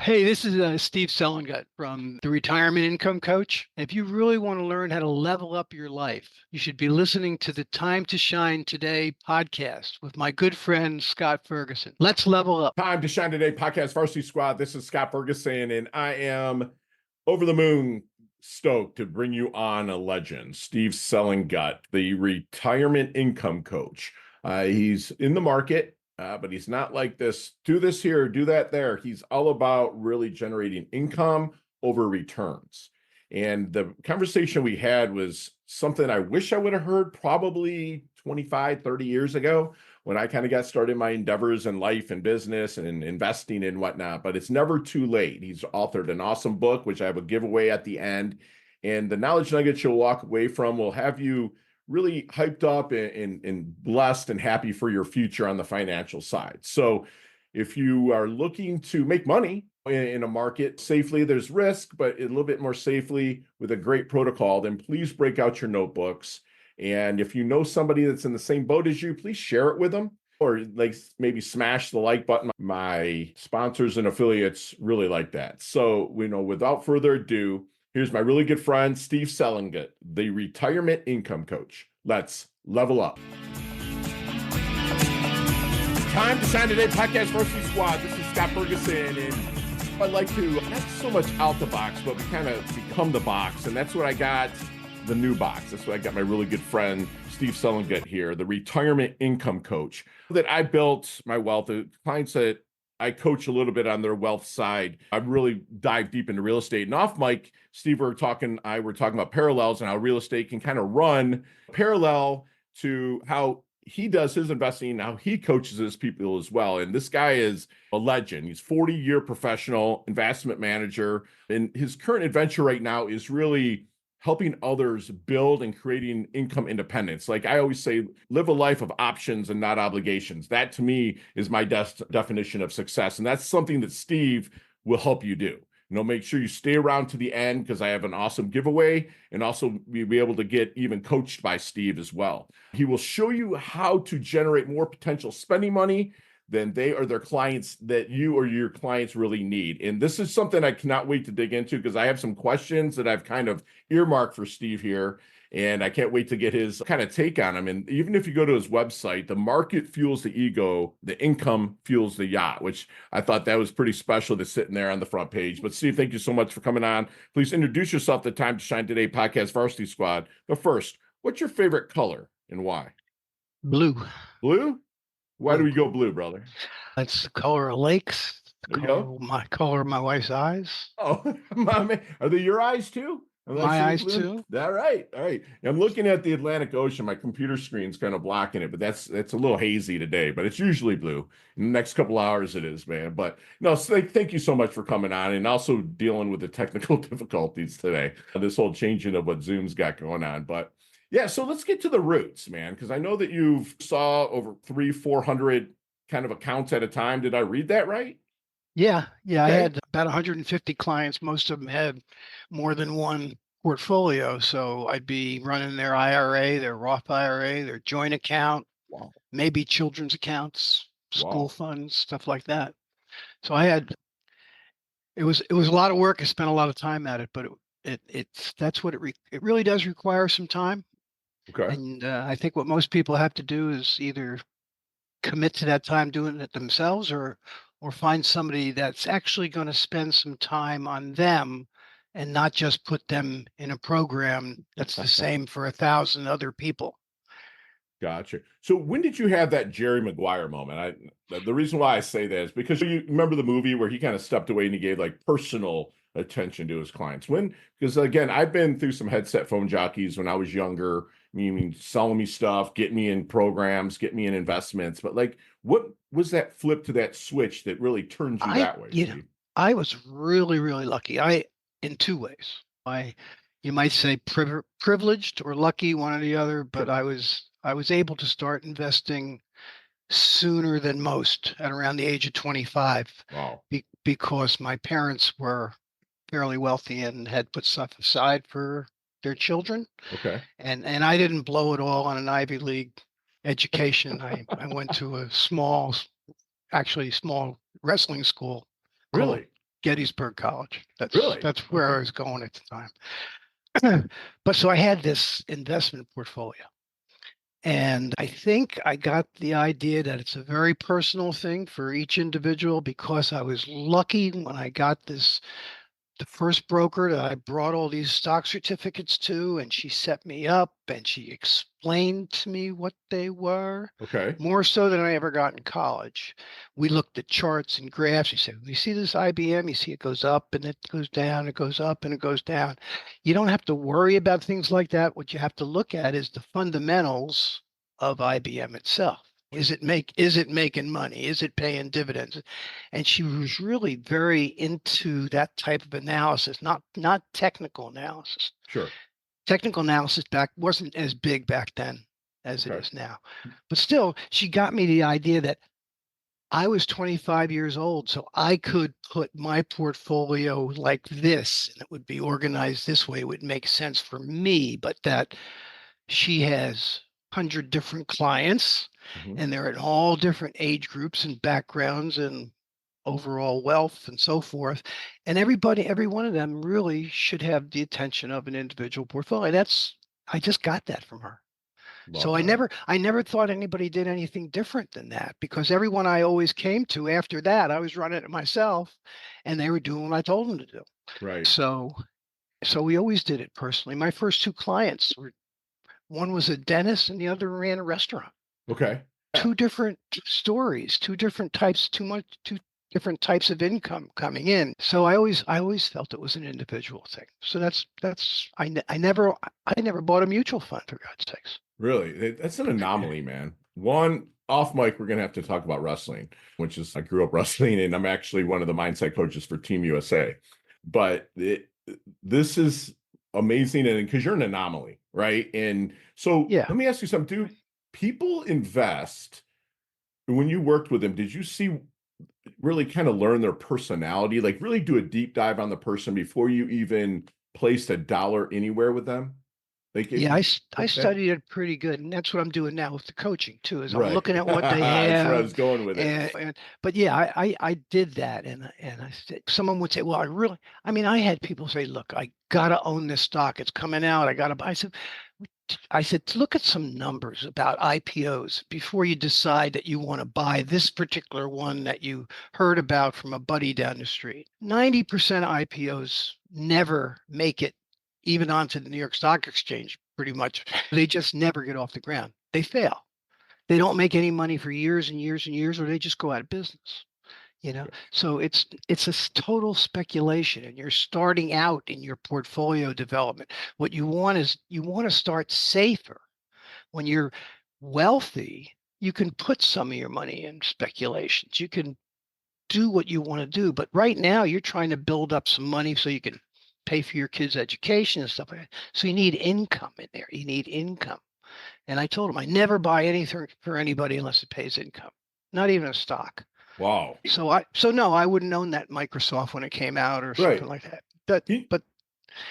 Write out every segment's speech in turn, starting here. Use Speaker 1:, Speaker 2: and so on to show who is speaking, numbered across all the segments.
Speaker 1: Hey, this is Steve Selengut from the Retirement Income Coach. If you really want to learn how to level up your life, you should be listening to the Time to Shine Today podcast with my good friend Scott Ferguson. Let's level up.
Speaker 2: Time to Shine Today podcast Varsity Squad. This is Scott Ferguson, and I am over the moon stoked to bring you on a legend, Steve Selengut, the retirement income coach. He's in the market, but he's not like this, do this here, do that there. He's all about really generating income over returns. And the conversation we had was something I wish I would have heard probably 25, 30 years ago when I kind of got started in my endeavors in life and business and investing and whatnot, but it's never too late. He's authored an awesome book, which I have a giveaway at the end. And the knowledge nuggets you'll walk away from will have you really hyped up and blessed and happy for your future on the financial side. So if you are looking to make money in a market safely, there's risk, but a little bit more safely with a great protocol, then please break out your notebooks. And if you know somebody that's in the same boat as you, please share it with them or like maybe smash the like button. My sponsors and affiliates really like that. So, without further ado, here's my really good friend, Steve Selengut, the retirement income coach. Let's level up. Time to Shine Today podcast Varsity Squad. This is Scott Ferguson, and I like to not so much out the box, but we kind of become the box, and that's what I got. The new box. That's what I got my really good friend, Steve Selengut here, the retirement income coach that I built my wealth. The clients that I coach a little bit on their wealth side, I really dive deep into real estate. And off mic, Steve, we're talking about parallels and how real estate can kind of run parallel to how he does his investing and how he coaches his people as well. And this guy is a legend. He's 40-year professional investment manager. And his current adventure right now is really helping others build and creating income independence. Like I always say, live a life of options and not obligations. That to me is my definition of success. And that's something that Steve will help you do. Make sure you stay around to the end because I have an awesome giveaway and also be able to get even coached by Steve as well. He will show you how to generate more potential spending money than they or their clients that you or your clients really need. And this is something I cannot wait to dig into because I have some questions that I've kind of earmarked for Steve here. And I can't wait to get his kind of take on them. And even if you go to his website, the market fuels the ego, the income fuels the yacht, which I thought that was pretty special to sitting there on the front page. But Steve, thank you so much for coming on. Please introduce yourself to Time to Shine Today podcast Varsity Squad. But first, what's your favorite color and why?
Speaker 1: Blue.
Speaker 2: Blue? Why do we go blue, brother?
Speaker 1: That's the color of lakes, the color of my wife's eyes.
Speaker 2: Oh, my man. Are they your eyes too?
Speaker 1: My eyes too.
Speaker 2: All right. All right. I'm looking at the Atlantic Ocean. My computer screen's kind of blocking it, but that's a little hazy today, but it's usually blue. In the next couple hours it is, man. But no, thank you so much for coming on and also dealing with the technical difficulties today. This whole changing of what Zoom's got going on. But yeah, so let's get to the roots, man, because I know that you've saw over 400 kind of accounts at a time. Did I read that right?
Speaker 1: Yeah.
Speaker 2: Okay.
Speaker 1: I had about 150 clients. Most of them had more than one portfolio. So I'd be running their IRA, their Roth IRA, their joint account,
Speaker 2: Wow.
Speaker 1: maybe children's accounts, school
Speaker 2: Wow.
Speaker 1: funds, stuff like that. So it was a lot of work. I spent a lot of time at it, but that's what it really does require some time.
Speaker 2: Okay.
Speaker 1: And I think what most people have to do is either commit to that time doing it themselves or find somebody that's actually going to spend some time on them and not just put them in a program that's the same for 1,000 other people.
Speaker 2: Gotcha. So when did you have that Jerry Maguire moment? The reason why I say that is because you remember the movie where he kind of stepped away and he gave like personal attention to his clients. Because again, I've been through some headset phone jockeys when I was younger, meaning selling me stuff, get me in programs, get me in investments. But like, what was that flip to that switch that really turned you that way, Steve?
Speaker 1: I was really, really lucky. In two ways. You might say privileged or lucky, one or the other, but
Speaker 2: Sure.
Speaker 1: I was able to start investing sooner than most at around the age of 25
Speaker 2: Wow.
Speaker 1: because my parents were fairly wealthy and had put stuff aside for their children.
Speaker 2: Okay.
Speaker 1: And I didn't blow it all on an Ivy League education. I went to a small wrestling school called
Speaker 2: Really?
Speaker 1: Gettysburg College.
Speaker 2: Really?
Speaker 1: That's where I
Speaker 2: Okay.
Speaker 1: was going at the time. But so I had this investment portfolio. And I think I got the idea that it's a very personal thing for each individual because I was lucky when I got the first broker that I brought all these stock certificates to, and she set me up and she explained to me what they were,
Speaker 2: Okay.
Speaker 1: more so than I ever got in college. We looked at charts and graphs. She said, "You see this IBM? You see it goes up and it goes down, it goes up and it goes down. You don't have to worry about things like that. What you have to look at is the fundamentals of IBM itself. Is it making money? Is it paying dividends?" And she was really very into that type of analysis, not technical analysis.
Speaker 2: Sure.
Speaker 1: Technical analysis back wasn't as big back then as it
Speaker 2: Okay.
Speaker 1: is now. But still, she got me the idea that I was 25 years old, so I could put my portfolio like this, and it would be organized this way. It would make sense for me, but that she has 100 different clients,
Speaker 2: Hmm.
Speaker 1: and they're in all different age groups and backgrounds and overall wealth and so forth. And every one of them really should have the attention of an individual portfolio. I just got that from her. So
Speaker 2: Love that.
Speaker 1: I never thought anybody did anything different than that because everyone I always came to after that, I was running it myself and they were doing what I told them to do.
Speaker 2: Right.
Speaker 1: So, so we always did it personally. My first two clients were one was a dentist and the other ran a restaurant.
Speaker 2: Okay. Yeah.
Speaker 1: Two different stories, two different types of income coming in. So I always felt it was an individual thing. So I never bought a mutual fund for God's sakes.
Speaker 2: Really, that's an anomaly, man. One off mic, we're gonna have to talk about wrestling, which is I grew up wrestling, and I'm actually one of the mindset coaches for Team USA. But this is amazing, and because you're an anomaly, right? And so
Speaker 1: Yeah.
Speaker 2: let me ask you something. Do people invest when you worked with them? Did you see really kind of learn their personality, like really do a deep dive on the person before you even placed a dollar anywhere with them? Like if
Speaker 1: Yeah,
Speaker 2: you
Speaker 1: I
Speaker 2: look at that.
Speaker 1: studied it pretty good, and that's what I'm doing now with the coaching too. Is I'm
Speaker 2: Right.
Speaker 1: looking at what they
Speaker 2: That's where I was
Speaker 1: have,
Speaker 2: going with it.
Speaker 1: and but yeah, I did that, and I said someone would say, well, I mean, I had people say, look, I gotta own this stock. It's coming out. I gotta buy. I said, look at some numbers about IPOs before you decide that you want to buy this particular one that you heard about from a buddy down the street. 90% of IPOs never make it even onto the New York Stock Exchange, pretty much. They just never get off the ground. They fail. They don't make any money for years and years and years, or they just go out of business. So it's total speculation, and you're starting out in your portfolio development. What you want is you want to start safer. When you're wealthy, you can put some of your money in speculations. You can do what you want to do, but right now you're trying to build up some money so you can pay for your kids' education and stuff like that. So you need income in there. You need income. And I told him I never buy anything for anybody unless it pays income, not even a stock.
Speaker 2: Wow.
Speaker 1: So no, I wouldn't own that Microsoft when it came out or something
Speaker 2: Right.
Speaker 1: like that. But
Speaker 2: He-
Speaker 1: but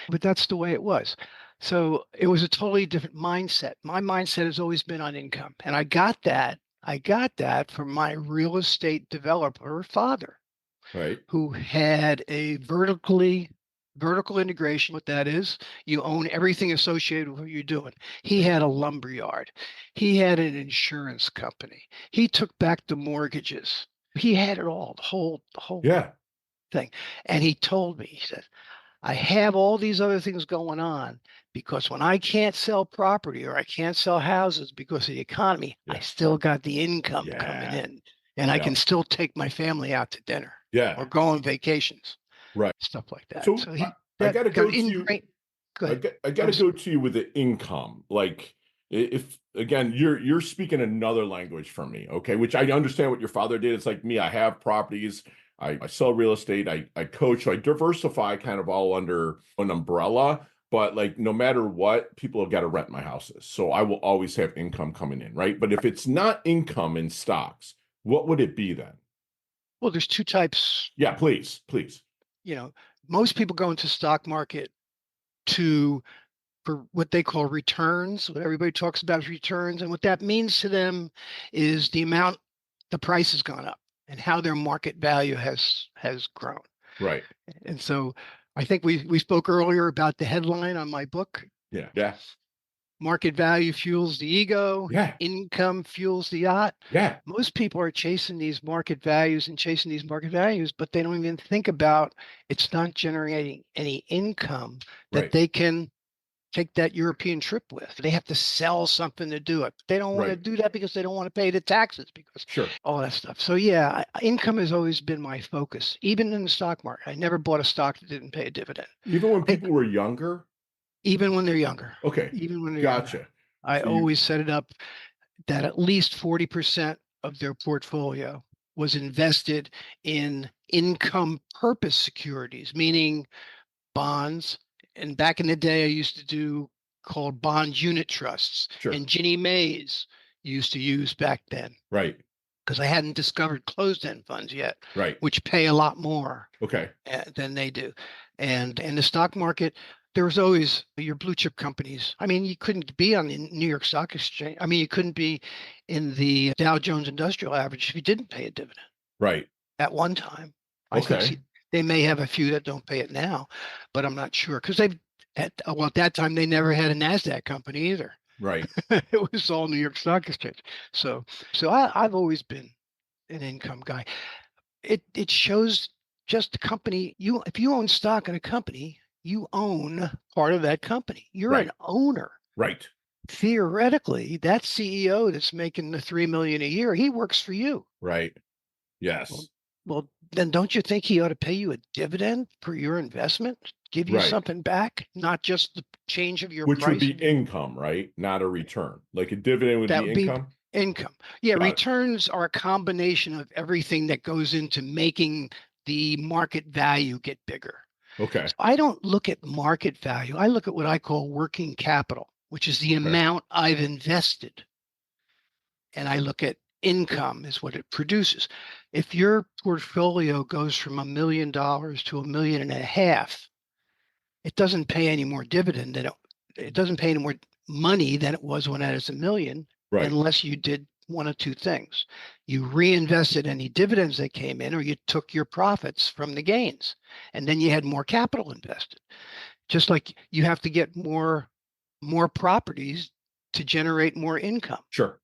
Speaker 1: but that's the way it was. So it was a totally different mindset. My mindset has always been on income, and I got that. I got that from my real estate developer father,
Speaker 2: right.
Speaker 1: who had a vertical integration. What that is, you own everything associated with what you're doing. He
Speaker 2: Right.
Speaker 1: had a lumber yard. He had an insurance company. He took back the mortgages. He had it all, the whole
Speaker 2: Yeah.
Speaker 1: thing. And he told me, he said, I have all these other things going on because when I can't sell property or I can't sell houses because of the economy, I
Speaker 2: Yeah.
Speaker 1: still got the income coming
Speaker 2: Yeah.
Speaker 1: in and I
Speaker 2: Yeah.
Speaker 1: can still take my family out to dinner or
Speaker 2: Yeah.
Speaker 1: go on vacations,
Speaker 2: Right.
Speaker 1: stuff like that.
Speaker 2: So
Speaker 1: So
Speaker 2: I
Speaker 1: that
Speaker 2: got to
Speaker 1: got
Speaker 2: go to
Speaker 1: ingrained. Go ahead.
Speaker 2: I got
Speaker 1: I'm
Speaker 2: to
Speaker 1: sorry.
Speaker 2: go to you with the income. Like if again you're speaking another language from me, okay? Which I understand what your father did. It's like me. I have properties. I sell real estate. I coach. So I diversify kind of all under an umbrella. But like no matter what, people have got to rent my houses. So I will always have income coming in, right? But if it's not income in stocks, what would it be then?
Speaker 1: Well, there's two types.
Speaker 2: Yeah, please, please.
Speaker 1: You know, most people go into stock market to for what they call returns. What everybody talks about is returns. And what that means to them is the amount the price has gone up and how their market value has grown.
Speaker 2: Right.
Speaker 1: And so I think we spoke earlier about the headline on my book.
Speaker 2: Yeah. Yeah.
Speaker 1: Market value fuels the ego,
Speaker 2: Yeah.
Speaker 1: income fuels the yacht.
Speaker 2: Yeah.
Speaker 1: Most people are chasing these market values and chasing these market values, but they don't even think about it's not generating any income that
Speaker 2: Right.
Speaker 1: they can take that European trip with. They have to sell something to do it. They don't want to
Speaker 2: Right.
Speaker 1: do that because they don't want to pay the taxes because
Speaker 2: Sure.
Speaker 1: all that stuff. So yeah, income has always been my focus, even in the stock market. I never bought a stock that didn't pay a dividend.
Speaker 2: Even when
Speaker 1: I,
Speaker 2: people were younger.
Speaker 1: even when they're younger,
Speaker 2: Okay.
Speaker 1: even when they're younger,
Speaker 2: Gotcha.
Speaker 1: I
Speaker 2: So you,
Speaker 1: always set it up that at least 40% of their portfolio was invested in income purpose securities, meaning bonds. And back in the day, I used to do called bond unit trusts.
Speaker 2: sure.
Speaker 1: And Ginnie Mae's used to use back then
Speaker 2: Right.
Speaker 1: because I hadn't discovered closed end funds yet,
Speaker 2: Right.
Speaker 1: which pay a lot more
Speaker 2: Okay.
Speaker 1: than they do. And in the stock market, there was always your blue chip companies. I mean, you couldn't be on the New York Stock Exchange. I mean, you couldn't be in the Dow Jones Industrial Average if you didn't pay a dividend
Speaker 2: Right.
Speaker 1: at one time. I think
Speaker 2: Okay.
Speaker 1: they may have a few that don't pay it now, but I'm not sure because they've at that time they never had a Nasdaq company either.
Speaker 2: Right.
Speaker 1: It was all New York Stock Exchange. So I've always been an income guy. It shows just the company you if you own stock in a company, you own part of that company. You're
Speaker 2: Right.
Speaker 1: an owner.
Speaker 2: Right.
Speaker 1: Theoretically, that CEO that's making the 3 million a year, he works for you.
Speaker 2: Right.
Speaker 1: Well,
Speaker 2: Yes.
Speaker 1: well, then don't you think he ought to pay you a dividend for your investment? Give you
Speaker 2: Right.
Speaker 1: something back, not just the change of your
Speaker 2: Which would
Speaker 1: price
Speaker 2: be
Speaker 1: of your
Speaker 2: income, right? Not a return. Like a dividend would
Speaker 1: that
Speaker 2: be
Speaker 1: would be
Speaker 2: income.
Speaker 1: income. Yeah,
Speaker 2: Got it.
Speaker 1: returns are a combination of everything that goes into making the market value get bigger.
Speaker 2: Okay.
Speaker 1: So I don't look at market value. I look at what I call working capital, which is the
Speaker 2: Okay.
Speaker 1: amount I've invested. And I look at income is what it produces. If your portfolio goes from $1 million to $1.5 million, it doesn't pay any more dividend than it doesn't pay any more money than it was when it was a million,
Speaker 2: Right.
Speaker 1: unless you did one of two things. You reinvested any dividends that came in, or you took your profits from the gains, and then you had more capital invested. Just like you have to get more properties to generate more income.
Speaker 2: Sure.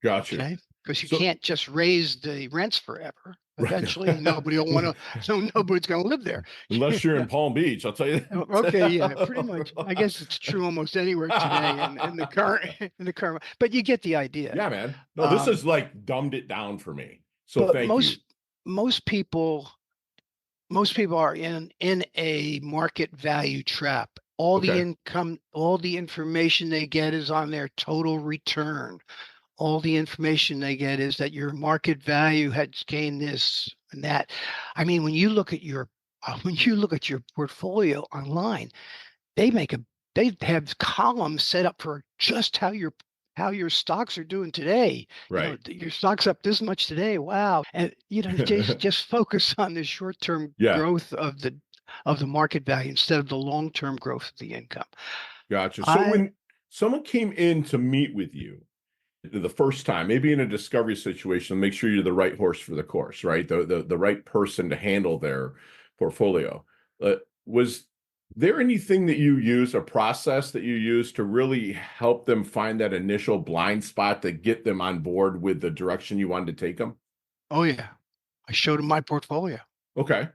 Speaker 2: Gotcha.
Speaker 1: Okay. Because you
Speaker 2: So
Speaker 1: can't just raise the rents forever.
Speaker 2: right.
Speaker 1: Eventually, nobody will want to, so nobody's going to live there.
Speaker 2: Unless you're in Palm Beach, I'll tell you
Speaker 1: Okay, yeah, pretty much. I
Speaker 2: that.
Speaker 1: guess it's true almost anywhere today in the current in the current, but you get the idea.
Speaker 2: Yeah, man. No, this
Speaker 1: Um,
Speaker 2: is like dumbed it down for me. So
Speaker 1: but
Speaker 2: thank you.
Speaker 1: most people most people are in a market value trap. All the
Speaker 2: Okay.
Speaker 1: income, all the information they get is on their total return. All the information they get is that your market value has gained this and that. I mean, when you look at your when you look at your portfolio online, they make a they have columns set up for just how your stocks are doing today. You know,
Speaker 2: Right.
Speaker 1: your stock's up this much today. Wow. And you know, just focus on the short-term
Speaker 2: Yeah.
Speaker 1: growth of the market value instead of the long-term growth of the income.
Speaker 2: Gotcha. So
Speaker 1: I
Speaker 2: when someone came in to meet with you the first time, maybe in a discovery situation, make sure you're the right horse for the course, right? The right person to handle their portfolio. Was there anything that you use, a process that you use to really help them find that initial blind spot to get them on board with the direction you wanted to take them?
Speaker 1: Oh yeah. I showed them my portfolio.
Speaker 2: Okay.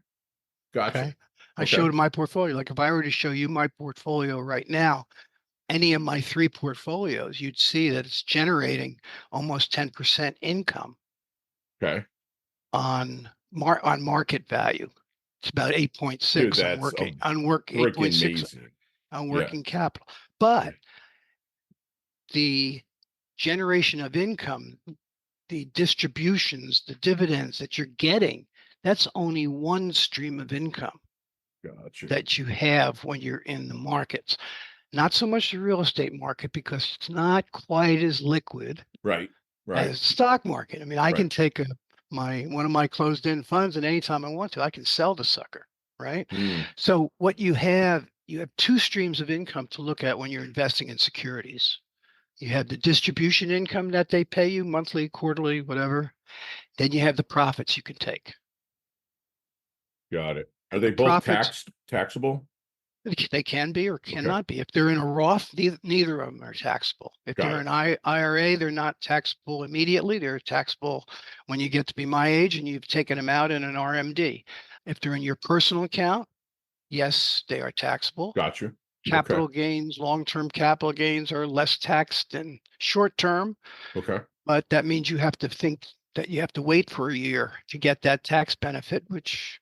Speaker 2: Gotcha.
Speaker 1: Okay. I
Speaker 2: Okay.
Speaker 1: showed my portfolio. Like if I were to show you my portfolio right now, any of my three portfolios, you'd see that it's generating almost 10% income
Speaker 2: Okay.
Speaker 1: on market value. It's about
Speaker 2: Dude,
Speaker 1: 8.6 on
Speaker 2: that's
Speaker 1: working on work
Speaker 2: freaking
Speaker 1: 8.6
Speaker 2: amazing.
Speaker 1: on
Speaker 2: Yeah.
Speaker 1: working capital.
Speaker 2: Yeah.
Speaker 1: But the generation of income, the distributions, the dividends that you're getting, that's only one stream of income
Speaker 2: Gotcha.
Speaker 1: that you have when you're in the markets. Not so much the real estate market because it's not quite as liquid
Speaker 2: Right. Right.
Speaker 1: as the stock market. I mean, I
Speaker 2: Right.
Speaker 1: can take my one of my closed-end funds, and anytime I want to, I can sell the sucker, right?
Speaker 2: Mm,
Speaker 1: So what you have two streams of income to look at when you're investing in securities. You have the distribution income that they pay you monthly, quarterly, whatever. Then you have the profits you can take.
Speaker 2: got it. Are
Speaker 1: and
Speaker 2: they
Speaker 1: the
Speaker 2: both
Speaker 1: profits,
Speaker 2: taxable?
Speaker 1: they can be or
Speaker 2: Okay.
Speaker 1: cannot be. If they're in a Roth, neither of them are taxable. If
Speaker 2: Got
Speaker 1: they're
Speaker 2: it.
Speaker 1: an IRA, they're not taxable immediately. They're taxable when you get to be my age and you've taken them out in an RMD. If they're in your personal account, yes, they are taxable.
Speaker 2: Got you. Okay.
Speaker 1: Capital gains, long-term capital gains are less taxed than short-term,
Speaker 2: Okay.
Speaker 1: but that means you have to think that you have to wait for a year to get that tax benefit, which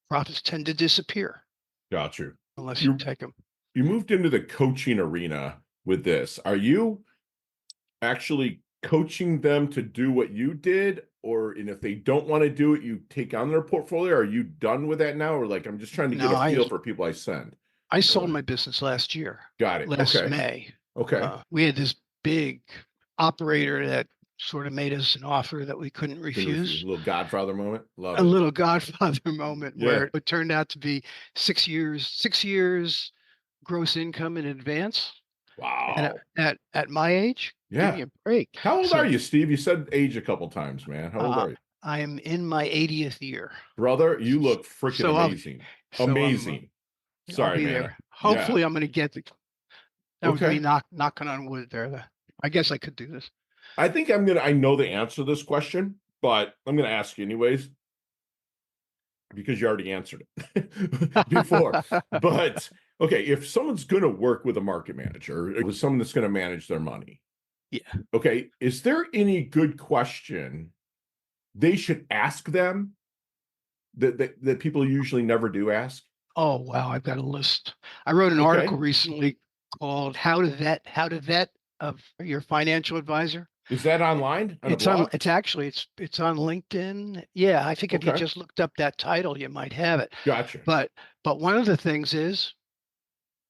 Speaker 1: profits tend to disappear
Speaker 2: Got you.
Speaker 1: unless you
Speaker 2: You
Speaker 1: take them.
Speaker 2: you moved into the coaching arena with this. Are you actually coaching them to do what you did? Or and if they don't want to do it, you take on their portfolio? Are you done with that now? Or like I'm just trying to get
Speaker 1: No,
Speaker 2: a feel for people I send.
Speaker 1: I sold
Speaker 2: Or
Speaker 1: my business last year,
Speaker 2: got it.
Speaker 1: last
Speaker 2: Okay.
Speaker 1: May.
Speaker 2: Okay.
Speaker 1: We had this big operator that sort of made us an offer that we couldn't
Speaker 2: Couldn't refuse. A
Speaker 1: refuse.
Speaker 2: little Godfather moment. Love
Speaker 1: A
Speaker 2: it.
Speaker 1: little Godfather moment
Speaker 2: Yeah.
Speaker 1: where it turned out to be 6 years gross income in advance. And
Speaker 2: Wow.
Speaker 1: at my age, give me
Speaker 2: Yeah.
Speaker 1: a break.
Speaker 2: How old are
Speaker 1: So
Speaker 2: you, Steve? You said age a couple times, man. How old
Speaker 1: uh,
Speaker 2: are you?
Speaker 1: I am in my 80th year.
Speaker 2: Brother, you look freaking
Speaker 1: So I'll
Speaker 2: amazing.
Speaker 1: so
Speaker 2: Amazing.
Speaker 1: I'll
Speaker 2: Sorry,
Speaker 1: be
Speaker 2: man.
Speaker 1: there.
Speaker 2: Yeah.
Speaker 1: Hopefully I'm gonna get the that was me
Speaker 2: Okay.
Speaker 1: knocking on wood there. I guess I could do this.
Speaker 2: I think I know the answer to this question, but I'm gonna ask you anyways because you already answered it before. But okay, if someone's gonna work with a market manager, with someone that's gonna manage their money,
Speaker 1: Yeah.
Speaker 2: okay, is there any good question they should ask them that people usually never do ask?
Speaker 1: Oh wow, I've got a list. I wrote an article
Speaker 2: Okay.
Speaker 1: recently called How to Vet of Your Financial Advisor.
Speaker 2: Is that online on a blog?
Speaker 1: It's on LinkedIn. Yeah, I think if you
Speaker 2: Okay.
Speaker 1: just looked up that title, you might have it.
Speaker 2: Gotcha.
Speaker 1: But one of the things is,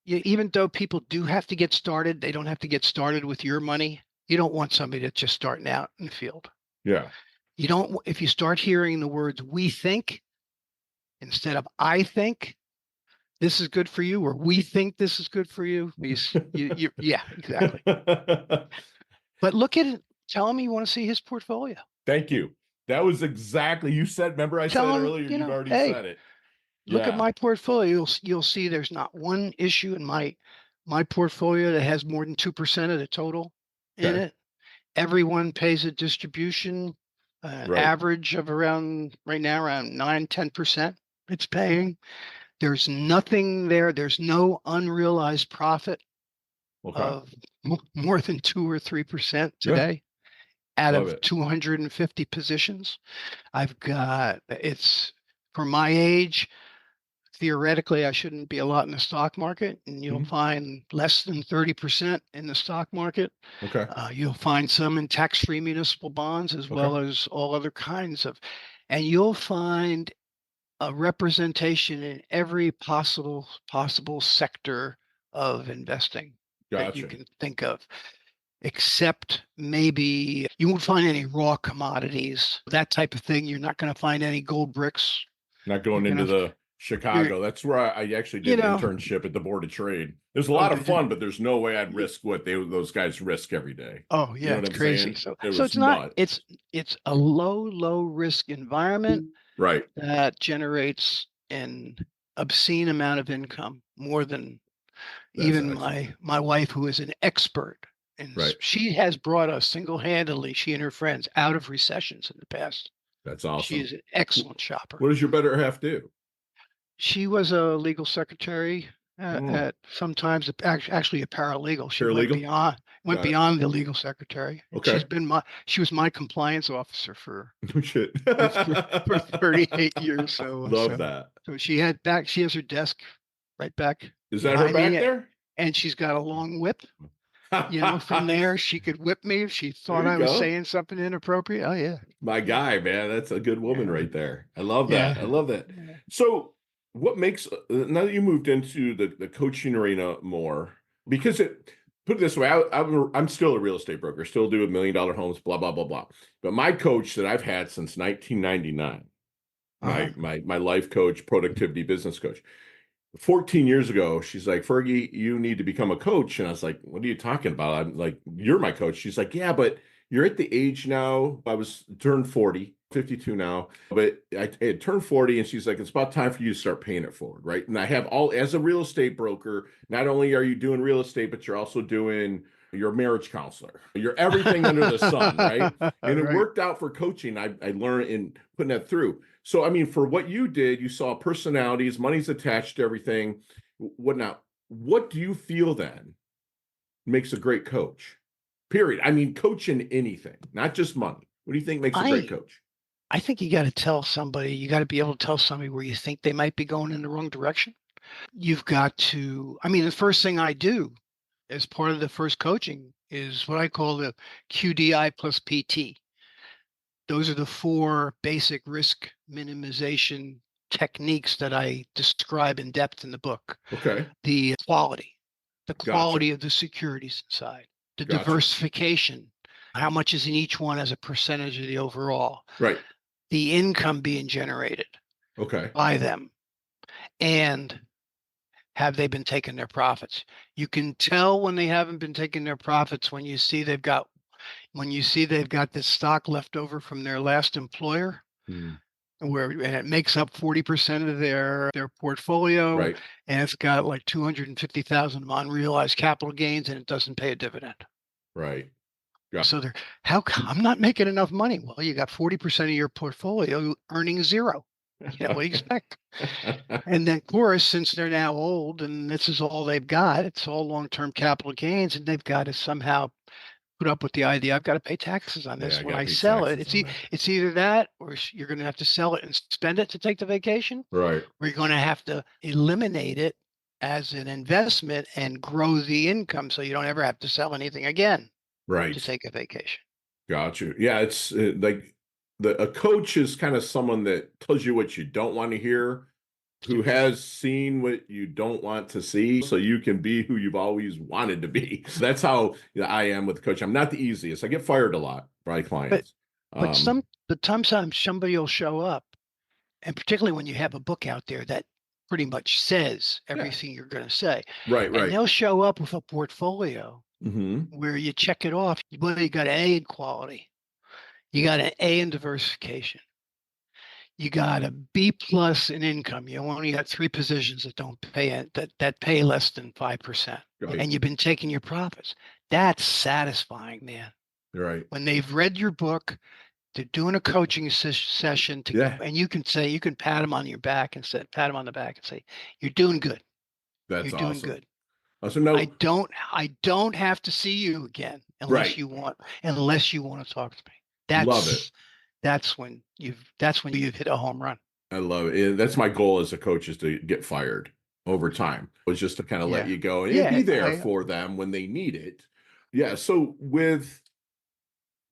Speaker 1: even though people do have to get started, they don't have to get started with your money. You don't want somebody that's just starting out in the field.
Speaker 2: Yeah.
Speaker 1: You don't, if you start hearing the words "we think" instead of "I think," this is good for you, or we think this is good for you. Yeah, exactly. But look at it. Tell him you want to see his portfolio.
Speaker 2: Thank you. That was exactly you said. Remember, I said
Speaker 1: Tell
Speaker 2: it
Speaker 1: him,
Speaker 2: earlier. You've already
Speaker 1: hey,
Speaker 2: said it.
Speaker 1: look at
Speaker 2: Yeah.
Speaker 1: my portfolio. You'll see there's not one issue in my portfolio that has more than 2% of the total in
Speaker 2: Okay.
Speaker 1: it. Everyone pays a distribution,
Speaker 2: Right.
Speaker 1: average of around right now around 9-10%. It's paying. There's nothing there. There's no unrealized profit
Speaker 2: Okay.
Speaker 1: of more than 2 or 3%
Speaker 2: Yeah.
Speaker 1: today out
Speaker 2: Love
Speaker 1: of
Speaker 2: it.
Speaker 1: 250 positions. I've got it's for my age. Theoretically, I shouldn't be a lot in the stock market, and you'll
Speaker 2: Mhm.
Speaker 1: find less than 30% in the stock market.
Speaker 2: Okay.
Speaker 1: You'll find some in tax-free municipal bonds as
Speaker 2: Okay.
Speaker 1: well as all other kinds of, and you'll find a representation in every possible sector of investing that you
Speaker 2: Gotcha.
Speaker 1: can think of, except maybe you won't find any raw commodities, that type of thing. You're not going to find any gold bricks.
Speaker 2: Not
Speaker 1: You're
Speaker 2: going into
Speaker 1: gonna,
Speaker 2: the
Speaker 1: you're,
Speaker 2: Chicago. That's where I actually
Speaker 1: you
Speaker 2: did an
Speaker 1: know,
Speaker 2: internship at the Board of Trade. It was a
Speaker 1: oh,
Speaker 2: lot of
Speaker 1: did you?
Speaker 2: fun, but there's no way I'd risk what those guys risk every day.
Speaker 1: Oh
Speaker 2: You know
Speaker 1: yeah,
Speaker 2: what
Speaker 1: it's
Speaker 2: I'm
Speaker 1: crazy.
Speaker 2: saying?
Speaker 1: So
Speaker 2: It
Speaker 1: so
Speaker 2: was
Speaker 1: it's not.
Speaker 2: nuts.
Speaker 1: It's a low risk environment
Speaker 2: Right.
Speaker 1: that generates an obscene amount of income, more than
Speaker 2: That's
Speaker 1: even
Speaker 2: excellent.
Speaker 1: my wife, who is an expert, and
Speaker 2: Right.
Speaker 1: she has brought us single-handedly, she and her friends, out of recessions in the past.
Speaker 2: That's
Speaker 1: She
Speaker 2: awesome.
Speaker 1: is an excellent shopper.
Speaker 2: What does your better half do?
Speaker 1: She was a legal secretary
Speaker 2: Oh,
Speaker 1: at sometimes actually a paralegal. She
Speaker 2: paralegal?
Speaker 1: went
Speaker 2: Got it.
Speaker 1: beyond the legal secretary, and
Speaker 2: Okay.
Speaker 1: she was my compliance officer
Speaker 2: No shit.
Speaker 1: for 38 years.
Speaker 2: Love that.
Speaker 1: So she has her desk right back
Speaker 2: Is that her
Speaker 1: behind
Speaker 2: back
Speaker 1: me,
Speaker 2: there?
Speaker 1: and she's got a long whip. From
Speaker 2: There
Speaker 1: there she could whip me if she thought
Speaker 2: you
Speaker 1: I was
Speaker 2: go.
Speaker 1: saying something inappropriate. Oh yeah,
Speaker 2: My
Speaker 1: yeah,
Speaker 2: guy, man. That's a good woman
Speaker 1: yeah,
Speaker 2: right there. I love that. I
Speaker 1: yeah.
Speaker 2: love that.
Speaker 1: Yeah.
Speaker 2: So, what makes now that you moved into the coaching arena more? Because put it this way, I'm still a real estate broker, still do $1 million homes, blah blah blah blah. But my coach that I've had since 1999,
Speaker 1: Uh-huh.
Speaker 2: my life coach, productivity business coach, 14 years ago, she's like, Fergie, you need to become a coach. And I was like, what are you talking about? I'm like, you're my coach. She's like, yeah, but you're at the age now. I was turned 40, 52 now, but I had turned 40, and she's like, it's about time for you to start paying it forward, right? And I have all, as a real estate broker, not only are you doing real estate, but you're also doing your marriage counselor. You're everything under the sun, right? And it
Speaker 1: Right.
Speaker 2: worked out for coaching. I learned in putting that through. So, I mean, for what you did, you saw personalities, money's attached to everything, whatnot. What do you feel then makes a great coach? Period. I mean, coaching anything, not just money. What do you think makes a great
Speaker 1: I
Speaker 2: coach?
Speaker 1: I think you got to tell somebody, you got to be able to tell somebody where you think they might be going in the wrong direction. You've got to, I mean, the first thing I do as part of the first coaching is what I call the QDI plus PT. Those are the four basic risk minimization techniques that I describe in depth in the book.
Speaker 2: Okay.
Speaker 1: The
Speaker 2: Gotcha.
Speaker 1: quality of the securities inside, the
Speaker 2: Gotcha.
Speaker 1: diversification, how much is in each one as a percentage of the overall,
Speaker 2: Right.
Speaker 1: the income being generated
Speaker 2: Okay.
Speaker 1: by them, and have they been taking their profits? You can tell when they haven't been taking their profits when you see they've got this stock left over from their last employer,
Speaker 2: Hmm.
Speaker 1: and it makes up 40% of their portfolio,
Speaker 2: Right.
Speaker 1: and it's got like 250,000 unrealized capital gains, and it doesn't pay a dividend.
Speaker 2: Right. Got
Speaker 1: So they're I'm not making enough money. Well, you got 40% of your portfolio earning zero. What do you expect? And then, of course, since they're now old and this is all they've got, it's all long-term capital gains, and they've got to somehow put up with the idea I've got to pay taxes on
Speaker 2: Yeah,
Speaker 1: this
Speaker 2: I
Speaker 1: when
Speaker 2: got to
Speaker 1: I
Speaker 2: pay
Speaker 1: sell it.
Speaker 2: taxes on that.
Speaker 1: It's either that, or you're going to have to sell it and spend it to take the vacation,
Speaker 2: Right.
Speaker 1: or you're going to have to eliminate it as an investment and grow the income so you don't ever have to sell anything again to
Speaker 2: Right.
Speaker 1: take a vacation.
Speaker 2: Got you. Yeah, it's like a coach is kind of someone that tells you what you don't want to hear, who has seen what you don't want to see, so you can be who you've always wanted to be. That's how I am with coach. I'm not the easiest. I get fired a lot by
Speaker 1: But
Speaker 2: clients.
Speaker 1: but
Speaker 2: Um,
Speaker 1: sometimes somebody will show up, and particularly when you have a book out there that pretty much says
Speaker 2: yeah.
Speaker 1: everything you're going to say,
Speaker 2: Right.
Speaker 1: and
Speaker 2: Right.
Speaker 1: they'll show up with a portfolio
Speaker 2: Hmm.
Speaker 1: where you check it off. Well, you got an A in quality, you got an A in diversification, you got a B plus in income. You only got three positions that don't pay it, that pay less than 5%,
Speaker 2: Right.
Speaker 1: and you've been taking your profits. That's satisfying, man.
Speaker 2: Right.
Speaker 1: When they've read your book, they're doing a coaching session
Speaker 2: Yeah.
Speaker 1: and you can pat them on your back and say, pat them on the back and say, "You're doing good.
Speaker 2: That's
Speaker 1: You're doing
Speaker 2: awesome.
Speaker 1: good.
Speaker 2: So no.
Speaker 1: I don't have to see you again
Speaker 2: Right.
Speaker 1: unless you want to talk to me."
Speaker 2: Love it.
Speaker 1: That's that's when you've hit a home run.
Speaker 2: I love it. That's my goal as a coach, is to get fired over time. Was just to kind of let
Speaker 1: Yeah.
Speaker 2: you go and
Speaker 1: Yeah.
Speaker 2: be there for them when they need it. Yeah. So with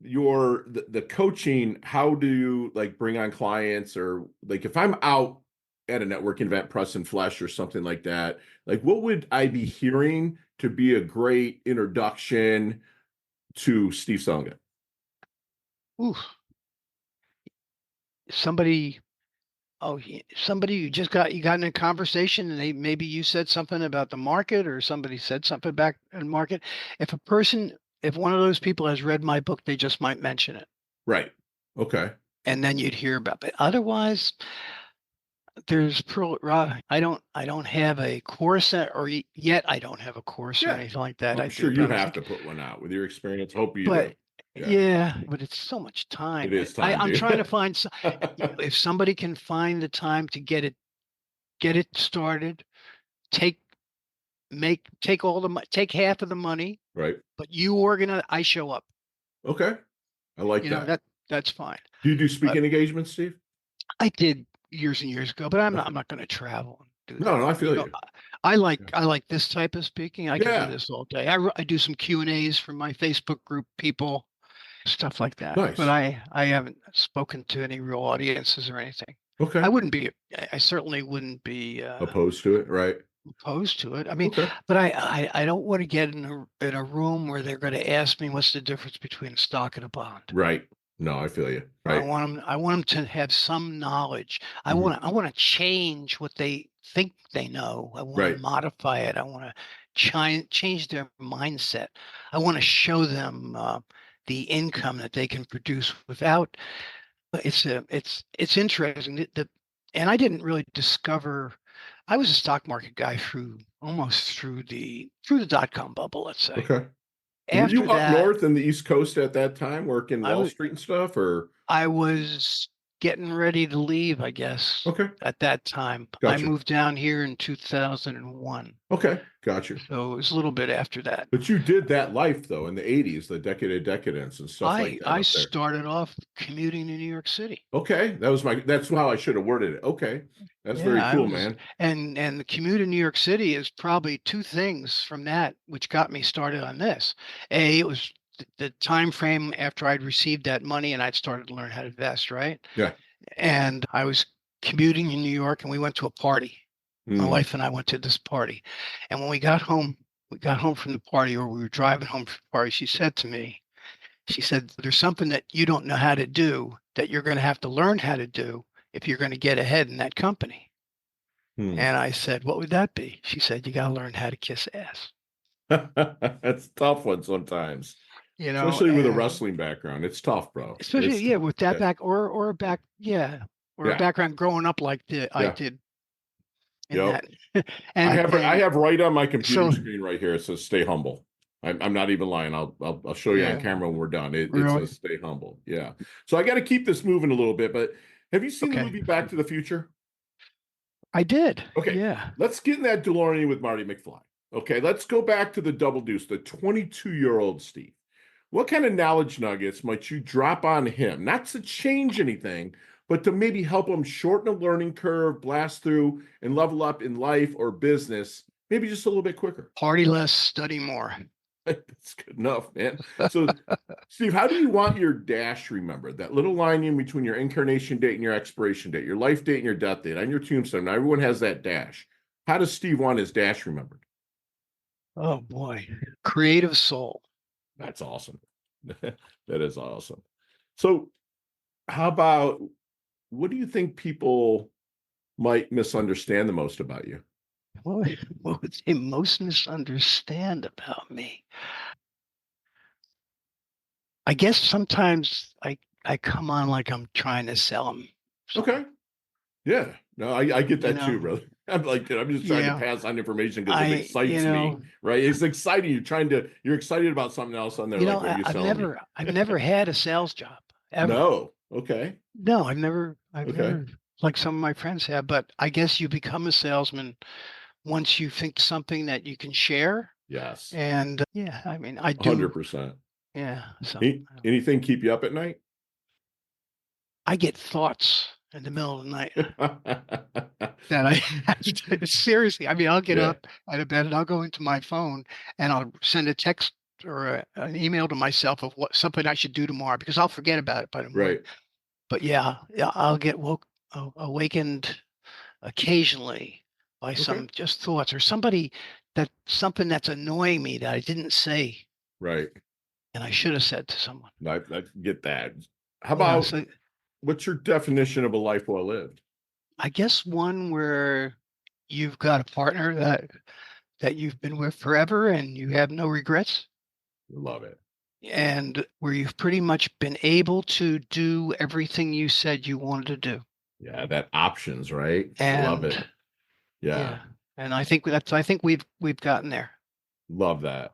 Speaker 2: the coaching, how do you like bring on clients, or like if I'm out at a networking event, press and flesh or something like that, like what would I be hearing to be a great introduction to Steve Selengut?
Speaker 1: Ooh, somebody somebody you got in a conversation, and maybe you said something about the market, or somebody said something back in the market. If one of those people has read my book, they just might mention it,
Speaker 2: Right. Okay.
Speaker 1: and then you'd hear about it. Otherwise, I don't have a course yet. I don't have a course or
Speaker 2: Yeah.
Speaker 1: anything like that.
Speaker 2: I'm
Speaker 1: I do,
Speaker 2: sure
Speaker 1: but
Speaker 2: you
Speaker 1: I'm
Speaker 2: have to
Speaker 1: thinking,
Speaker 2: put one out with your experience. Hope you do.
Speaker 1: but
Speaker 2: Yeah.
Speaker 1: yeah, but it's so much
Speaker 2: It
Speaker 1: time.
Speaker 2: is time,
Speaker 1: I'm trying to
Speaker 2: dude.
Speaker 1: find if somebody can find the time to get it started, take take half of the money,
Speaker 2: Right.
Speaker 1: but you organize. I show up.
Speaker 2: Okay. I like
Speaker 1: You know
Speaker 2: that.
Speaker 1: that's fine.
Speaker 2: Do you do
Speaker 1: But
Speaker 2: speaking engagements, Steve?
Speaker 1: I did years and years ago, but
Speaker 2: Okay.
Speaker 1: I'm not going to travel and do
Speaker 2: No,
Speaker 1: that.
Speaker 2: no, I feel you. Yeah.
Speaker 1: I like this type of speaking. I could do
Speaker 2: Yeah.
Speaker 1: this all day. I do some Q&As for my Facebook group people, stuff like that. But
Speaker 2: Nice.
Speaker 1: I haven't spoken to any real audiences or anything.
Speaker 2: Okay.
Speaker 1: I certainly wouldn't be
Speaker 2: Opposed to it, right?
Speaker 1: opposed to it. I mean,
Speaker 2: Okay.
Speaker 1: but I don't want to get in a room where they're going to ask me what's the difference between a stock and a bond.
Speaker 2: Right. No, I feel you. Right.
Speaker 1: I want them to have some knowledge.
Speaker 2: Mhm.
Speaker 1: I want to change what they think they know. I want to
Speaker 2: Right.
Speaker 1: modify it. I want to change their mindset. I want to show them the income that they can produce without. It's interesting and I didn't really discover. I was a stock market guy almost through the dot-com bubble, let's say.
Speaker 2: Okay. Were
Speaker 1: After
Speaker 2: you up
Speaker 1: that,
Speaker 2: north in the East Coast at that time, working
Speaker 1: I
Speaker 2: Wall
Speaker 1: was
Speaker 2: Street and stuff, or?
Speaker 1: I was getting ready to leave, I guess,
Speaker 2: Okay,
Speaker 1: at that time. I
Speaker 2: gotcha.
Speaker 1: moved down here in 2001,
Speaker 2: Okay, gotcha.
Speaker 1: so it was a little bit after that.
Speaker 2: But you did that life though in the '80s, the decade of decadence and stuff like that
Speaker 1: I
Speaker 2: up there.
Speaker 1: started off commuting to New York City.
Speaker 2: Okay, that's how I should have worded it. Okay, that's
Speaker 1: Yeah,
Speaker 2: very
Speaker 1: I
Speaker 2: cool,
Speaker 1: was,
Speaker 2: man.
Speaker 1: and the commute in New York City is probably two things from that which got me started on this. It was the time frame after I'd received that money and I'd started to learn how to invest, right?
Speaker 2: Yeah.
Speaker 1: And I was commuting in New York and we went to a party. My
Speaker 2: Mm.
Speaker 1: wife and I went to this party. And when we got home from the party, or we were driving home from the party, she said, there's something that you don't know how to do that you're going to have to learn how to do if you're going to get ahead in that company.
Speaker 2: Mm.
Speaker 1: And I said, what would that be? She said, you got to learn how to kiss ass.
Speaker 2: That's a tough one sometimes, especially with a
Speaker 1: And
Speaker 2: wrestling background. It's tough, bro.
Speaker 1: especially,
Speaker 2: It's
Speaker 1: yeah,
Speaker 2: tough.
Speaker 1: with that
Speaker 2: Yeah,
Speaker 1: or a
Speaker 2: yeah,
Speaker 1: background growing up like I
Speaker 2: yeah.
Speaker 1: did in
Speaker 2: Yep.
Speaker 1: that. And
Speaker 2: I have right on my computer
Speaker 1: so,
Speaker 2: screen right here. It says "Stay humble." I'm not even lying. I'll show you on
Speaker 1: yeah,
Speaker 2: camera when we're done. It
Speaker 1: really?
Speaker 2: says "Stay humble." Yeah. So I got to keep this moving a little bit. But have you seen the
Speaker 1: Okay.
Speaker 2: movie Back to the Future?
Speaker 1: I did.
Speaker 2: Okay,
Speaker 1: Yeah.
Speaker 2: let's get in that DeLorean with Marty McFly. Okay, let's go back to the Double Deuce, the 22-year-old Steve. What kind of knowledge nuggets might you drop on him? Not to change anything, but to maybe help him shorten a learning curve, blast through, and level up in life or business, maybe just a little bit quicker.
Speaker 1: Party less, study more.
Speaker 2: That's good enough, man. So, Steve, how do you want your dash remembered? That little line in between your incarnation date and your expiration date, your life date and your death date on your tombstone. Now, everyone has that dash. How does Steve want his dash remembered?
Speaker 1: Oh boy. Creative soul.
Speaker 2: That's awesome. That is awesome. So, how about what do you think people might misunderstand the most about you?
Speaker 1: What would they most misunderstand about me? I guess sometimes I come on like I'm trying to sell them something,
Speaker 2: Okay. Yeah. No, I get
Speaker 1: you
Speaker 2: that too,
Speaker 1: know?
Speaker 2: brother. I'm like, I'm just trying to
Speaker 1: Yeah.
Speaker 2: pass on information because it excites me,
Speaker 1: You
Speaker 2: right? It's exciting. You're excited about something else on there. Like, what are you selling me?
Speaker 1: I've never had a sales job ever.
Speaker 2: No. Okay.
Speaker 1: No, I've
Speaker 2: Okay.
Speaker 1: never, like some of my friends have, but I guess you become a salesman once you think something that you can share.
Speaker 2: Yes.
Speaker 1: And yeah, I mean, I do.
Speaker 2: 100%.
Speaker 1: Yeah. So
Speaker 2: Anything keep you up at night?
Speaker 1: I get thoughts in the middle of the night that I have to, seriously. I mean, I'll get
Speaker 2: Yeah.
Speaker 1: up out of bed and I'll go into my phone and I'll send a text or an email to myself of what something I should do tomorrow because I'll forget about it by the morning.
Speaker 2: Right.
Speaker 1: But yeah, I'll get awakened occasionally by
Speaker 2: Okay.
Speaker 1: some just thoughts or something that's annoying me that I didn't say
Speaker 2: Right.
Speaker 1: and I should have said to someone.
Speaker 2: I get that. How
Speaker 1: Yeah,
Speaker 2: about
Speaker 1: so
Speaker 2: what's your definition of a life well lived?
Speaker 1: I guess one where you've got a partner that you've been with forever and you have no regrets
Speaker 2: Love it.
Speaker 1: and where you've pretty much been able to do everything you said you wanted to do.
Speaker 2: Yeah, that options, right? Love it.
Speaker 1: And
Speaker 2: Yeah,
Speaker 1: yeah, and I think we've gotten there.
Speaker 2: love that.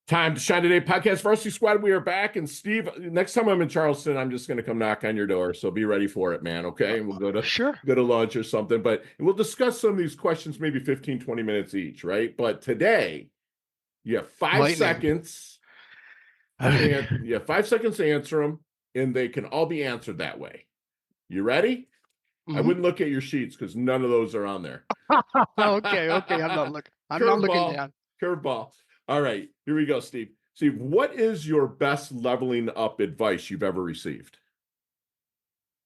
Speaker 2: Time to shine today podcast varsity squad. We are back, and Steve. Next time I'm in Charleston, I'm just going to come knock on your door. So be ready for it, man. Okay, and we'll
Speaker 1: Sure.
Speaker 2: go to lunch or something. But we'll discuss some of these questions, maybe 15, 20 minutes each, right? But today, you have five
Speaker 1: Lightning.
Speaker 2: seconds, and you have 5 seconds to answer them, and they can all be answered that way. You ready? I
Speaker 1: Mhm.
Speaker 2: wouldn't look at your sheets because none of those are on there.
Speaker 1: Okay, okay. I'm not looking. I'm not looking
Speaker 2: Curveball.
Speaker 1: down.
Speaker 2: Curveball. All right, here we go, Steve. Steve, what is your best leveling up advice you've ever received?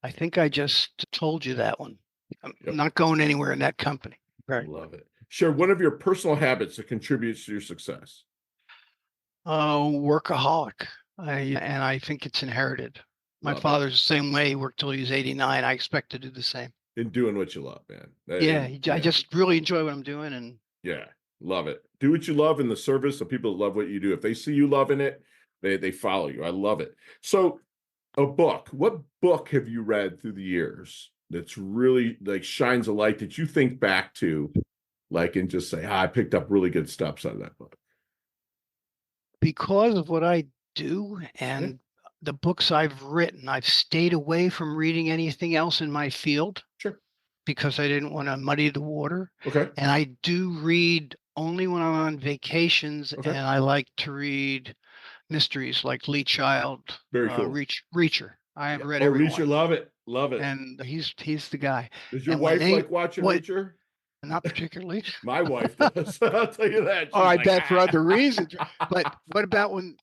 Speaker 1: I think I just told you that one. I'm
Speaker 2: Yep.
Speaker 1: not going anywhere in that company. Right.
Speaker 2: Love it. Share one of your personal habits that contributes to your success.
Speaker 1: Workaholic. I think it's inherited. My
Speaker 2: Love it.
Speaker 1: father's the same way. He worked till he was 89. I expect to do the same.
Speaker 2: And doing what you love, man.
Speaker 1: Yeah,
Speaker 2: And,
Speaker 1: I
Speaker 2: yeah,
Speaker 1: just really enjoy what I'm doing, and
Speaker 2: yeah, love it. Do what you love in the service of people that love what you do. If they see you loving it, They follow you. I love it. So a book. What book have you read through the years that's really like shines a light that you think back to, like, and just say, I picked up really good stuff out of that book?
Speaker 1: Because of what I do
Speaker 2: Yeah,
Speaker 1: and the books I've written, I've stayed away from reading anything else in my field
Speaker 2: sure.
Speaker 1: because I didn't want to muddy the water.
Speaker 2: Okay.
Speaker 1: And I do read only when I'm on vacations,
Speaker 2: Okay.
Speaker 1: and I like to read mysteries like Lee Child,
Speaker 2: Very cool.
Speaker 1: Reacher. I have
Speaker 2: Yeah.
Speaker 1: read
Speaker 2: Oh,
Speaker 1: every
Speaker 2: Reacher,
Speaker 1: one,
Speaker 2: love it. Love it.
Speaker 1: and he's the guy.
Speaker 2: Does your
Speaker 1: And when
Speaker 2: wife
Speaker 1: they
Speaker 2: like watching
Speaker 1: what
Speaker 2: Reacher?
Speaker 1: not particularly,
Speaker 2: My wife does. I'll tell you that.
Speaker 1: or
Speaker 2: She's
Speaker 1: I
Speaker 2: like,
Speaker 1: bet for other reasons. But
Speaker 2: ah.
Speaker 1: what about when?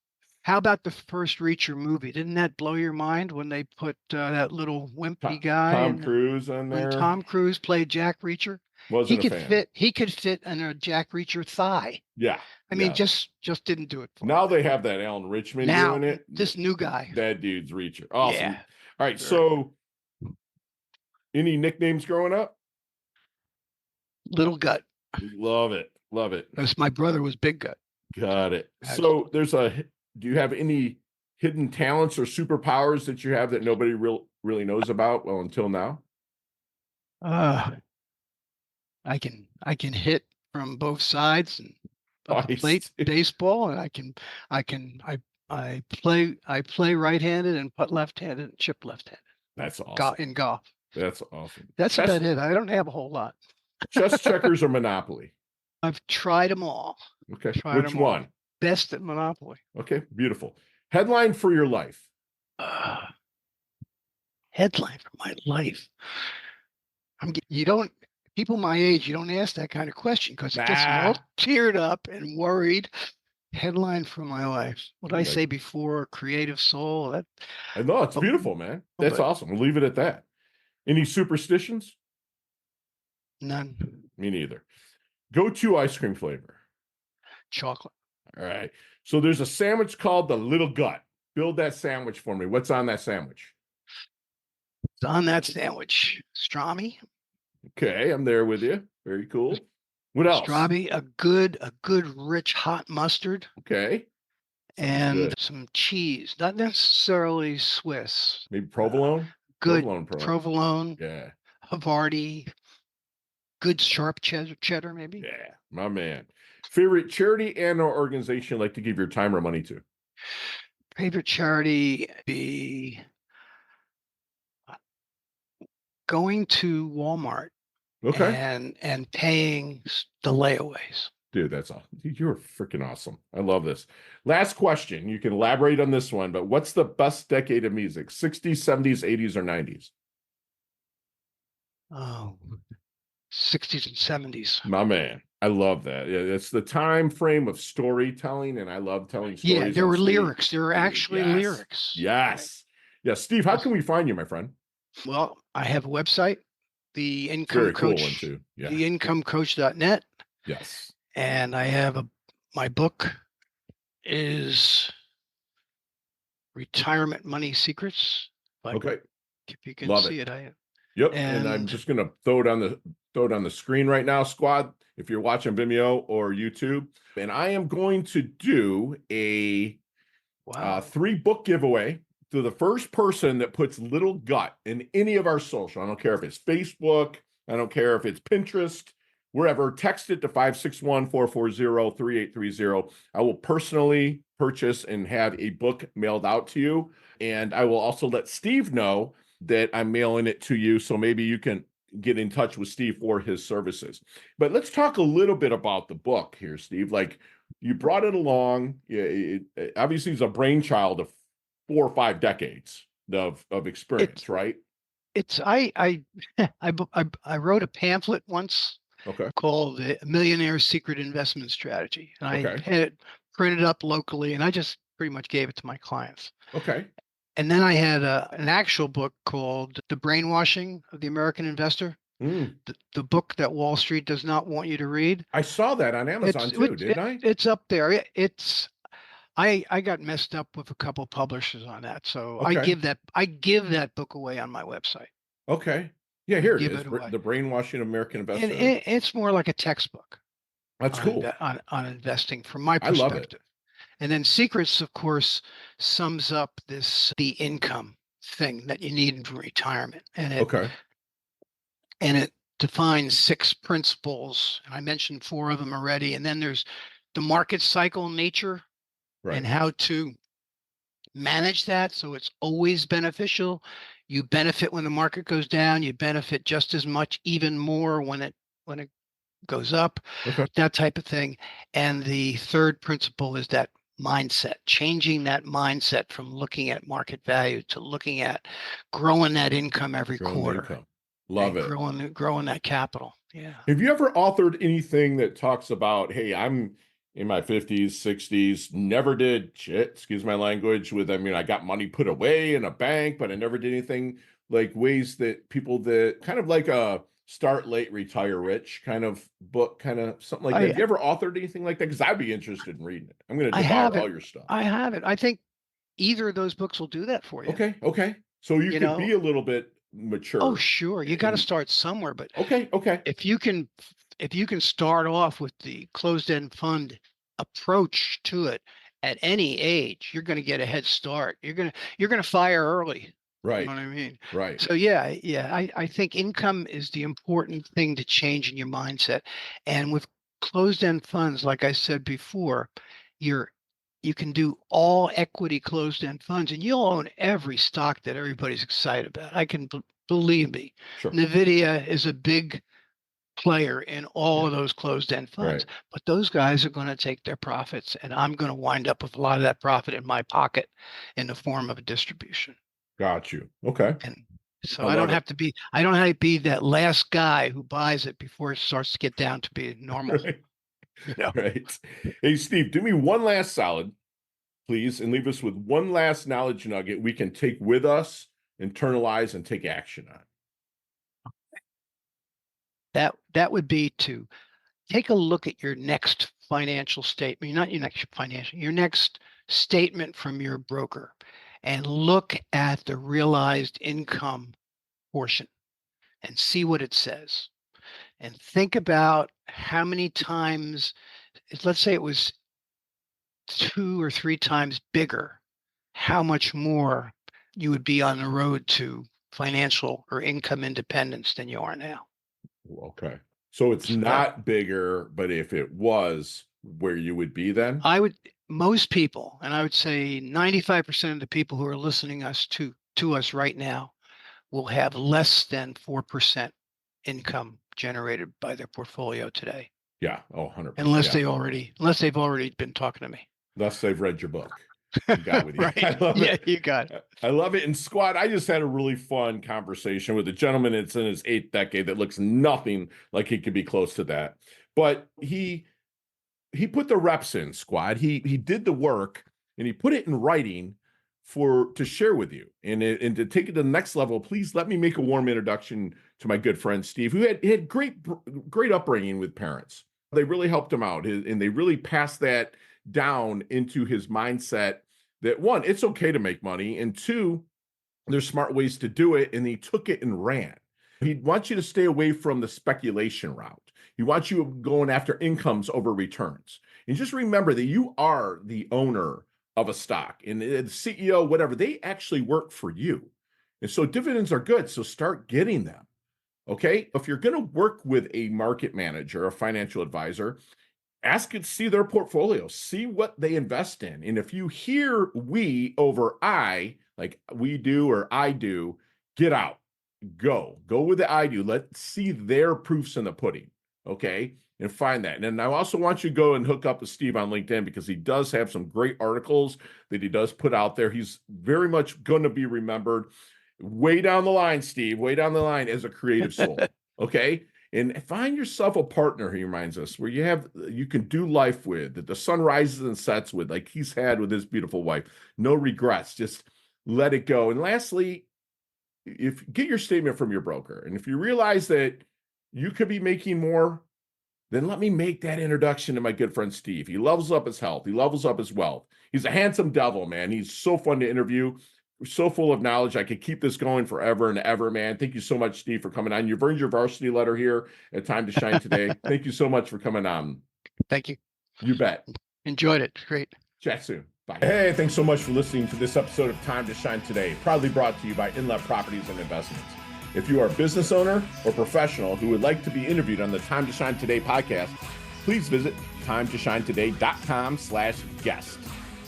Speaker 1: How about the first Reacher movie? Didn't that blow your mind when they put that little wimpy guy
Speaker 2: Tom
Speaker 1: and
Speaker 2: Cruise on
Speaker 1: when
Speaker 2: there.
Speaker 1: Tom Cruise played Jack Reacher? He
Speaker 2: Wasn't a
Speaker 1: could
Speaker 2: fan.
Speaker 1: fit. He could fit in a Jack Reacher thigh.
Speaker 2: Yeah.
Speaker 1: I mean,
Speaker 2: Yeah.
Speaker 1: just didn't do it for
Speaker 2: Now
Speaker 1: me.
Speaker 2: they have that Alan Richmond
Speaker 1: Now
Speaker 2: doing it.
Speaker 1: this new guy,
Speaker 2: That dude's Reacher. Awesome.
Speaker 1: yeah,
Speaker 2: All right.
Speaker 1: very
Speaker 2: So, any nicknames growing up?
Speaker 1: little gut.
Speaker 2: Love it. Love it.
Speaker 1: Because my brother was big gut.
Speaker 2: Got it.
Speaker 1: Actually.
Speaker 2: So, do you have any hidden talents or superpowers that you have that nobody really knows about? Well, until now.
Speaker 1: Uh, I can hit from both sides of the plate
Speaker 2: Nice.
Speaker 1: baseball, and I can I play right-handed and putt left-handed and chip left-handed
Speaker 2: That's awesome.
Speaker 1: in golf.
Speaker 2: That's awesome.
Speaker 1: That's
Speaker 2: Chess,
Speaker 1: about it. I don't have a whole lot.
Speaker 2: chess, checkers, or Monopoly?
Speaker 1: I've tried them all.
Speaker 2: Okay.
Speaker 1: Tried
Speaker 2: Which
Speaker 1: them all.
Speaker 2: one?
Speaker 1: Best at Monopoly.
Speaker 2: Okay. Beautiful. Headline for your life.
Speaker 1: Uh, Headline for my life. You don't people my age, you don't ask that kind of question because it gets them all
Speaker 2: Nah.
Speaker 1: teared up and worried. Headline for my life. What I
Speaker 2: Yeah.
Speaker 1: say before, creative soul. That,
Speaker 2: I know it's
Speaker 1: but,
Speaker 2: beautiful, man. That's
Speaker 1: but
Speaker 2: awesome. We'll leave it at that. Any superstitions?
Speaker 1: none.
Speaker 2: Me neither. Go to ice cream flavor.
Speaker 1: Chocolate.
Speaker 2: All right. So there's a sandwich called the Little Gut. Build that sandwich for me. What's on that sandwich?
Speaker 1: It's on that sandwich. Pastrami.
Speaker 2: Okay, I'm there with you. Very cool. What else?
Speaker 1: Pastrami, a good rich hot mustard
Speaker 2: Okay. Sounds
Speaker 1: and
Speaker 2: good.
Speaker 1: some cheese. Not necessarily Swiss.
Speaker 2: Maybe provolone?
Speaker 1: Good
Speaker 2: Provolone.
Speaker 1: provolone,
Speaker 2: Yeah.
Speaker 1: Havarti, good sharp cheddar maybe.
Speaker 2: Yeah. My man. Favorite charity and or organization you like to give your time or money to?
Speaker 1: Favorite charity be going to Walmart
Speaker 2: Okay.
Speaker 1: and paying the layaways.
Speaker 2: Dude, that's awesome. Dude, you're freaking awesome. I love this. Last question. You can elaborate on this one, but what's the best decade of music? 60s, 70s, 80s, or 90s?
Speaker 1: Oh, 60s and 70s.
Speaker 2: My man. I love that. Yeah, it's the time frame of storytelling, and I love telling
Speaker 1: Yeah,
Speaker 2: stories
Speaker 1: there
Speaker 2: on
Speaker 1: were
Speaker 2: stage.
Speaker 1: lyrics. There were actually
Speaker 2: Yes.
Speaker 1: lyrics.
Speaker 2: Yes. Yes. Steve, how can we find you, my friend?
Speaker 1: Well, I have a website, the income
Speaker 2: Very cool one
Speaker 1: coach,
Speaker 2: too. Yeah.
Speaker 1: theincomecoach.net,
Speaker 2: Yes.
Speaker 1: and I have my book is Retirement Money Secrets. But
Speaker 2: Okay.
Speaker 1: if you can
Speaker 2: Love
Speaker 1: see
Speaker 2: it.
Speaker 1: it,
Speaker 2: Yep. And I'm just gonna throw it on the screen right now, squad. If you're watching Vimeo or YouTube, and I am going to do a
Speaker 1: wow.
Speaker 2: 3-book giveaway to the first person that puts Little Gut in any of our social. I don't care if it's Facebook, I don't care if it's Pinterest, wherever. Text it to 561-440-3830. I will personally purchase and have a book mailed out to you. And I will also let Steve know that I'm mailing it to you. So maybe you can get in touch with Steve for his services. But let's talk a little bit about the book here, Steve. Like, you brought it along. It obviously it's a brainchild of 4 or 5 decades of experience, right?
Speaker 1: It's I wrote a pamphlet once
Speaker 2: Okay.
Speaker 1: called The Millionaire's Secret Investment Strategy, and I
Speaker 2: Okay.
Speaker 1: had it printed up locally, and I just pretty much gave it to my clients.
Speaker 2: Okay.
Speaker 1: And then I had an actual book called The Brainwashing of the American Investor, the book that Wall Street does not want you to read.
Speaker 2: I saw that on Amazon too, didn't I?
Speaker 1: It's up there. I got messed up with a couple publishers on that, so I
Speaker 2: Okay.
Speaker 1: give that book away on my website.
Speaker 2: Okay. Yeah, here it
Speaker 1: Give
Speaker 2: is.
Speaker 1: it away.
Speaker 2: The Brainwashing of American
Speaker 1: And
Speaker 2: Investor.
Speaker 1: it's more like a textbook
Speaker 2: That's cool.
Speaker 1: on investing from my
Speaker 2: I love it.
Speaker 1: perspective. And then Secrets, of course, sums up the income thing that you need in retirement.
Speaker 2: Okay.
Speaker 1: And it defines six principles. I mentioned four of them already. And then there's the market cycle nature and
Speaker 2: Right.
Speaker 1: how to manage that so it's always beneficial. You benefit when the market goes down, you benefit just as much, even more when it goes up,
Speaker 2: Okay.
Speaker 1: that type of thing. And the third principle is that mindset, changing that mindset from looking at market value to looking at growing that income every
Speaker 2: Growing the
Speaker 1: quarter
Speaker 2: income. Love
Speaker 1: and
Speaker 2: it.
Speaker 1: growing that capital. Yeah.
Speaker 2: Have you ever authored anything that talks about, hey, I'm in my 50s, 60s, never did shit, excuse my language, with, I mean, I got money put away in a bank, but I never did anything, like ways that people that kind of like a start late, retire rich kind of book, kind of something like that.
Speaker 1: I
Speaker 2: Have you ever authored anything like that? Because I'd be interested in reading it. I'm going to
Speaker 1: I
Speaker 2: devour
Speaker 1: haven't.
Speaker 2: all your stuff.
Speaker 1: I haven't. I think either of those books will do that for you.
Speaker 2: Okay. Okay. So you
Speaker 1: You
Speaker 2: could
Speaker 1: know,
Speaker 2: be a little bit
Speaker 1: oh
Speaker 2: mature
Speaker 1: sure, you got to
Speaker 2: and
Speaker 1: start somewhere, but
Speaker 2: okay. Okay.
Speaker 1: if you can if you can start off with the closed-end fund approach to it at any age, you're going to get a head start. You're going to fire early. You know
Speaker 2: Right.
Speaker 1: what I mean?
Speaker 2: Right.
Speaker 1: So yeah, I think income is the important thing to change in your mindset. And with closed-end funds, like I said before, you're you can do all equity closed-end funds and you'll own every stock that everybody's excited about. Believe me.
Speaker 2: Sure.
Speaker 1: Nvidia is a big player in all
Speaker 2: Yeah.
Speaker 1: of those closed-end funds,
Speaker 2: Right.
Speaker 1: but those guys are going to take their profits, and I'm going to wind up with a lot of that profit in my pocket in the form of a distribution.
Speaker 2: Got you. Okay.
Speaker 1: And so
Speaker 2: I love it.
Speaker 1: I don't have to be that last guy who buys it before it starts to get down to be normal.
Speaker 2: Right.
Speaker 1: You know,
Speaker 2: Right. Hey, Steve, do me one last solid, please, and leave us with one last knowledge nugget we can take with us, internalize, and take action on.
Speaker 1: that would be to take a look at your next financial statement, not your next statement from your broker, and look at the realized income portion and see what it says. And think about how many times, let's say it was two or three times bigger, how much more you would be on the road to financial or income independence than you are now.
Speaker 2: Okay. So it's
Speaker 1: So that
Speaker 2: not bigger, but if it was, where you would be then?
Speaker 1: I would most people, and I would say 95% of the people who are listening to us right now will have less than 4% income generated by their portfolio today,
Speaker 2: Yeah. Oh, 100%. Yeah.
Speaker 1: unless they've already been talking to me.
Speaker 2: Thus, they've read your book and got with you.
Speaker 1: Right.
Speaker 2: I love
Speaker 1: Yeah,
Speaker 2: it.
Speaker 1: you got it.
Speaker 2: I love it. And Squad, I just had a really fun conversation with a gentleman that's in his eighth decade that looks nothing like he could be close to that. But he put the reps in, Squad. He did the work and he put it in writing for to share with you. And to take it to the next level, please let me make a warm introduction to my good friend Steve, who had great upbringing with parents. They really helped him out, and they really passed that down into his mindset that one, it's okay to make money, and two, there's smart ways to do it, and he took it and ran. He wants you to stay away from the speculation route. He wants you going after incomes over returns. And just remember that you are the owner of a stock, and the CEO, whatever, they actually work for you. And so dividends are good. So start getting them. Okay. If you're going to work with a market manager, a financial advisor, ask it, see their portfolio, see what they invest in. And if you hear we over I, like we do or I do, get out, go with the I do. Let's see their proofs in the pudding. Okay. And find that. And I also want you to go and hook up with Steve on LinkedIn because he does have some great articles that he does put out there. He's very much going to be remembered way down the line, Steve, way down the line as a creative soul. Okay. And find yourself a partner, he reminds us, where you can do life with, that the sun rises and sets with, like he's had with his beautiful wife. No regrets, just let it go. And lastly, if get your statement from your broker. And if you realize that you could be making more, then let me make that introduction to my good friend Steve. He levels up his health, he levels up his wealth. He's a handsome devil, man. He's so fun to interview, so full of knowledge. I could keep this going forever and ever, man. Thank you so much, Steve, for coming on. You've earned your varsity letter here at Time to Shine today. Thank you so much for coming on.
Speaker 1: Thank you.
Speaker 2: You bet.
Speaker 1: Enjoyed it. Great.
Speaker 2: Chat soon. Bye. Hey, thanks so much for listening to this episode of Time to Shine Today, proudly brought to you by Inlet Properties and Investments. If you are a business owner or professional who would like to be interviewed on the Time to Shine Today podcast, please visit timetoshinetoday.com/guest.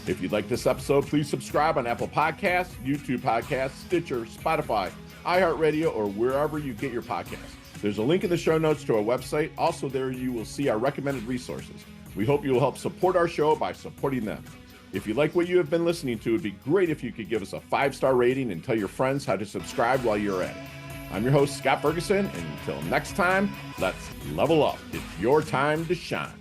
Speaker 2: If you'd like this episode, please subscribe on Apple Podcasts, YouTube Podcasts, Stitcher, Spotify, iHeartRadio, or wherever you get your podcasts. There's a link in the show notes to our website. Also, there you will see our recommended resources. We hope you will help support our show by supporting them. If you like what you have been listening to, it'd be great if you could give us a 5-star rating and tell your friends how to subscribe while you're at it. I'm your host, Scott Ferguson, and until next time, let's level up. It's your time to shine.